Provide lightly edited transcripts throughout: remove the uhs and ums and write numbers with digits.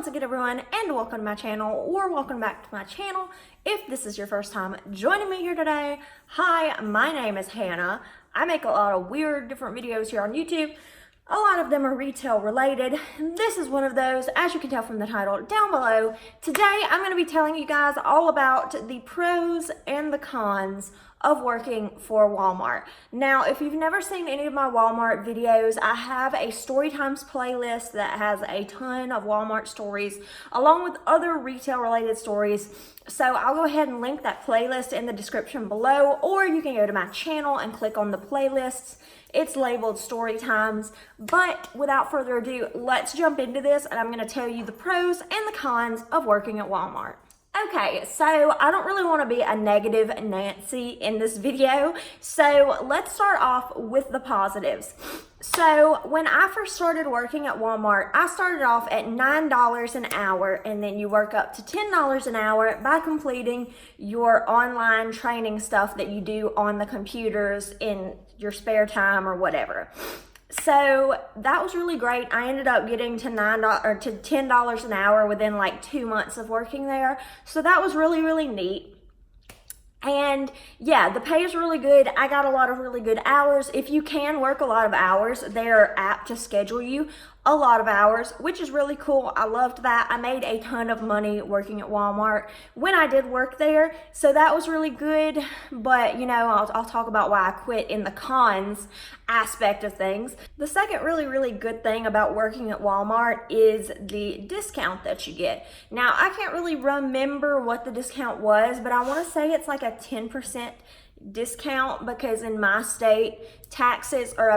again, everyone, and welcome to my channel, or welcome back to my channel if this is your first time joining me here today. Hi, my name is Hannah. I make a lot of weird different videos here on YouTube. A lot of them are retail related. This is one of those, as you can tell from the title down below. Today I'm going to be telling you guys all about the pros and the cons of working for Walmart. Now, if you've never seen any of my Walmart videos, I have a Storytimes playlist that has a ton of Walmart stories along with other retail related stories. So I'll go ahead and link that playlist in the description below, or you can go to my channel and click on the playlists. It's labeled Storytimes. But without further ado, let's jump into this, and I'm going to tell you the pros and the cons of working at Walmart. Okay, so I don't really want to be a negative Nancy in this video, so let's start off with the positives. So when I first started working at Walmart, I started off at $9 an hour, and then you work up to $10 an hour by completing your online training stuff that you do on the computers in your spare time or whatever. So that was really great. I ended up getting to $10 an hour within like 2 months of working there. So that was really, really neat. And yeah, the pay is really good. I got a lot of really good hours. If you can work a lot of hours, they're apt to schedule you a lot of hours, which is really cool. I loved that. I made a ton of money working at Walmart when I did work there, so that was really good. But you know, I'll talk about why I quit in the cons aspect of things. The second really good thing about working at Walmart is the discount that you get. Now, I can't really remember what the discount was, but I want to say it's like a 10% discount, because in my state taxes are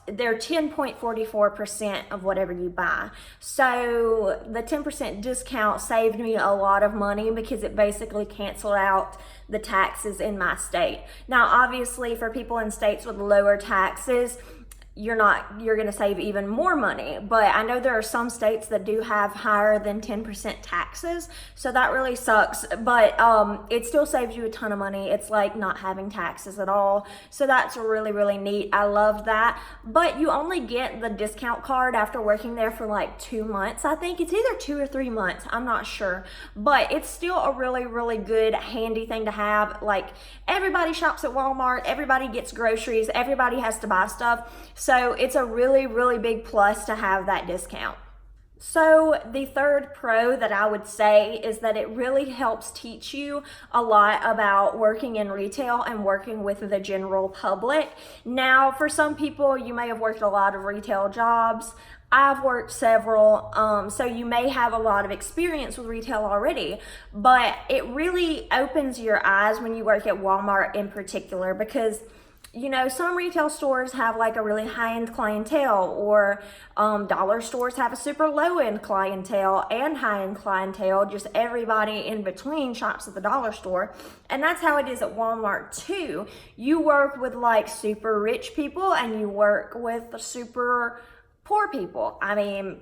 they're 10.44% of whatever you buy. So the 10% discount saved me a lot of money because it basically canceled out the taxes in my state. Now, obviously for people in states with lower taxes, you're going to save even more money. But I know there are some states that do have higher than 10% taxes, so that really sucks. But it still saves you a ton of money. It's like not having taxes at all. So that's really neat. I love that. But you only get the discount card after working there for like 2 months. I think it's either 2 or 3 months. I'm not sure. But it's still a really good handy thing to have. Like, everybody shops at Walmart. Everybody gets groceries. Everybody has to buy stuff. So it's a really big plus to have that discount. So the third pro that I would say is that it really helps teach you a lot about working in retail and working with the general public. Now, for some people, you may have worked a lot of retail jobs. I've worked several, so you may have a lot of experience with retail already, but it really opens your eyes when you work at Walmart in particular, because you know, some retail stores have like a really high-end clientele, or dollar stores have a super low-end clientele and high-end clientele. Just everybody in between shops at the dollar store. And that's how it is at Walmart too. You work with like super rich people and you work with super poor people. I mean,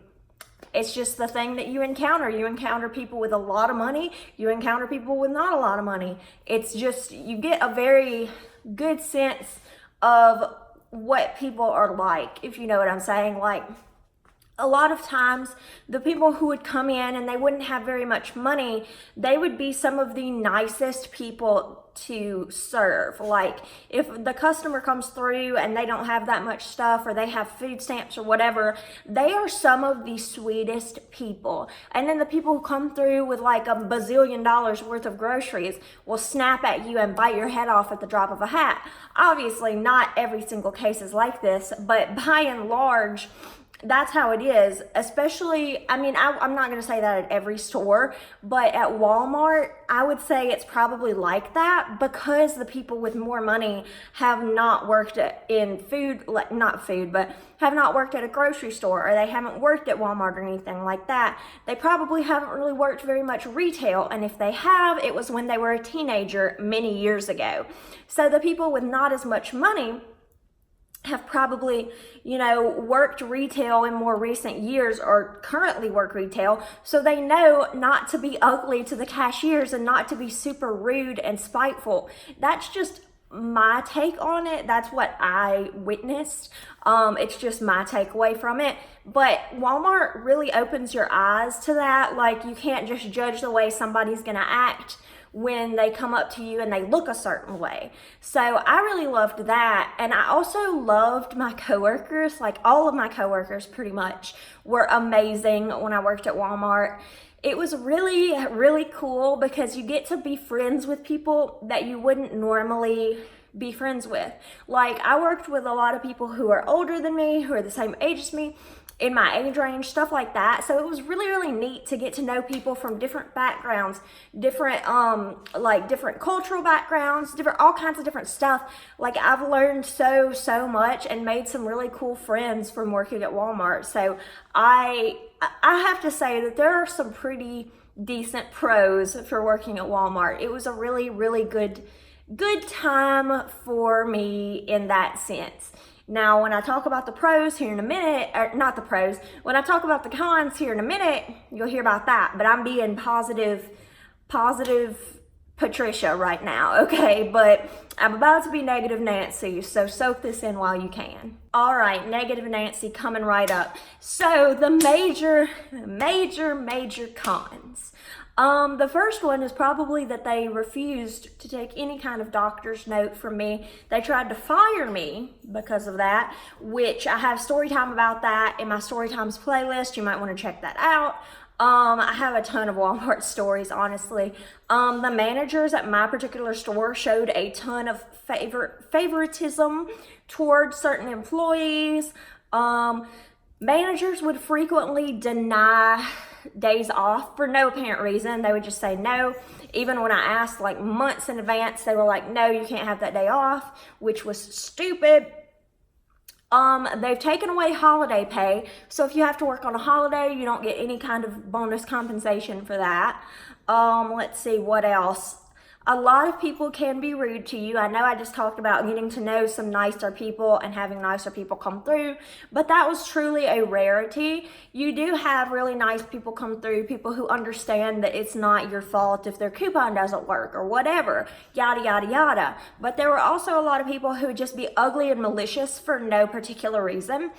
it's just the thing that you encounter. You encounter people with a lot of money. You encounter people with not a lot of money. It's just, you get a very good sense of what people are like, if you know what I'm saying. Like, a lot of times the people who would come in and they wouldn't have very much money, they would be some of the nicest people to serve. Like, if the customer comes through and they don't have that much stuff, or they have food stamps or whatever, they are some of the sweetest people. And then the people who come through with like a bazillion dollars worth of groceries will snap at you and bite your head off at the drop of a hat. Obviously not every single case is like this, but by and large, that's how it is. Especially, I mean, I'm not going to say that at every store, but at Walmart, I would say it's probably like that, because the people with more money have not worked in food, not food, but have not worked at a grocery store, or they haven't worked at Walmart or anything like that. They probably haven't really worked very much retail, and if they have, it was when they were a teenager many years ago. So the people with not as much money have probably, you know, worked retail in more recent years, or currently work retail, so they know not to be ugly to the cashiers and not to be super rude and spiteful. That's just my take on it. That's what I witnessed. It's just my takeaway from it. But Walmart really opens your eyes to that. Like, you can't just judge the way somebody's gonna act when they come up to you and they look a certain way. So I really loved that. And I also loved my coworkers. Like, all of my coworkers pretty much were amazing when I worked at Walmart. It was really, really cool because you get to be friends with people that you wouldn't normally be friends with. Like, I worked with a lot of people who are older than me, who are the same age as me, in my age range, stuff like that. So it was really, really neat to get to know people from different backgrounds, different different cultural backgrounds, all kinds of different stuff. Like, I've learned so much and made some really cool friends from working at Walmart. So I have to say that there are some pretty decent pros for working at Walmart. It was a really, really good time for me in that sense. Now, when I talk about the pros here in a minute, or not the pros, when I talk about the cons here in a minute, you'll hear about that. But I'm being positive Patricia right now, okay? But I'm about to be negative Nancy, so soak this in while you can. All right, negative Nancy coming right up. So the major cons. The first one is probably that they refused to take any kind of doctor's note from me. They tried to fire me because of that, which I have story time about that in my story times playlist. You might want to check that out. I have a ton of Walmart stories, honestly. The managers at my particular store showed a ton of favoritism towards certain employees. Managers would frequently deny days off for no apparent reason. They would just say no. Even when I asked like months in advance, they were like, no, you can't have that day off, which was stupid. They've taken away holiday pay. So if you have to work on a holiday, you don't get any kind of bonus compensation for that. Let's see what else. A lot of people can be rude to you. I know I just talked about getting to know some nicer people and having nicer people come through, but that was truly a rarity. You do have really nice people come through, people who understand that it's not your fault if their coupon doesn't work or whatever, yada, yada, yada. But there were also a lot of people who would just be ugly and malicious for no particular reason.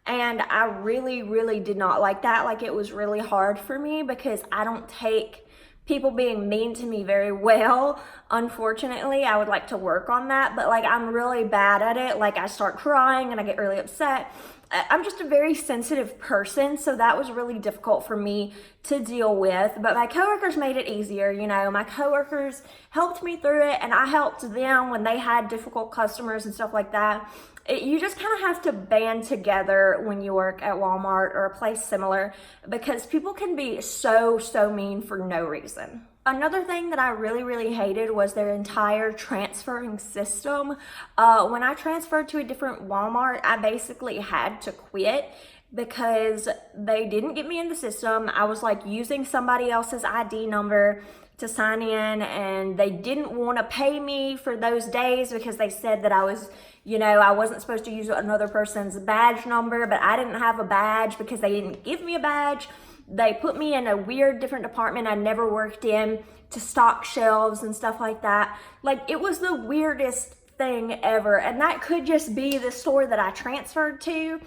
And I really, really did not like that. Like, it was really hard for me because I don't take people being mean to me very well. Unfortunately, I would like to work on that, but like, I'm really bad at it. Like, I start crying and I get really upset. I'm just a very sensitive person, so that was really difficult for me to deal with. But my coworkers made it easier. You know, my coworkers helped me through it, and I helped them when they had difficult customers and stuff like that. You just kind of have to band together when you work at Walmart or a place similar, because people can be so mean for no reason. Another thing that I really hated was their entire transferring system. When I transferred to a different Walmart, I basically had to quit because they didn't get me in the system. I was like using somebody else's ID number to sign in, and they didn't want to pay me for those days because they said that I was, you know, I wasn't supposed to use another person's badge number, but I didn't have a badge because they didn't give me a badge. They put me in a weird different department I never worked in to stock shelves and stuff like that. Like, it was the weirdest thing ever. And that could just be the store that I transferred to.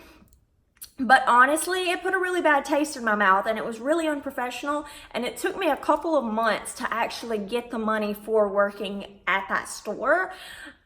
But honestly, it put a really bad taste in my mouth, and it was really unprofessional. And it took me a couple of months to actually get the money for working at that store,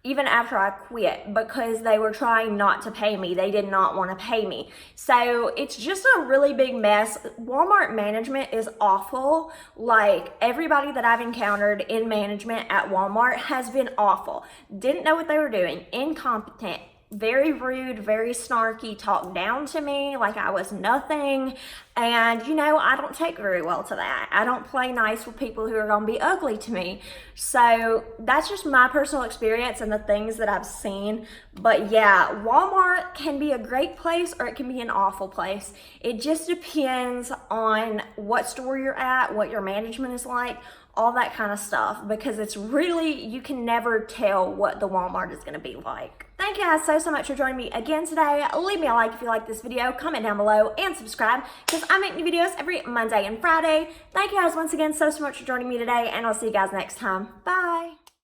even after I quit, because they were trying not to pay me. They did not want to pay me. So it's just a really big mess. Walmart management is awful. Like, everybody that I've encountered in management at Walmart has been awful. Didn't know what they were doing, incompetent, very rude, very snarky, talked down to me like I was nothing. And, you know, I don't take very well to that. I don't play nice with people who are going to be ugly to me. So that's just my personal experience and the things that I've seen. But yeah, Walmart can be a great place or it can be an awful place. It just depends on what store you're at, what your management is like, all that kind of stuff, because it's really, you can never tell what the Walmart is going to be like. Thank you guys so much for joining me again today. Leave me a like if you like this video, comment down below, and subscribe, because I make new videos every Monday and Friday. Thank you guys once again so much for joining me today, and I'll see you guys next time. Bye.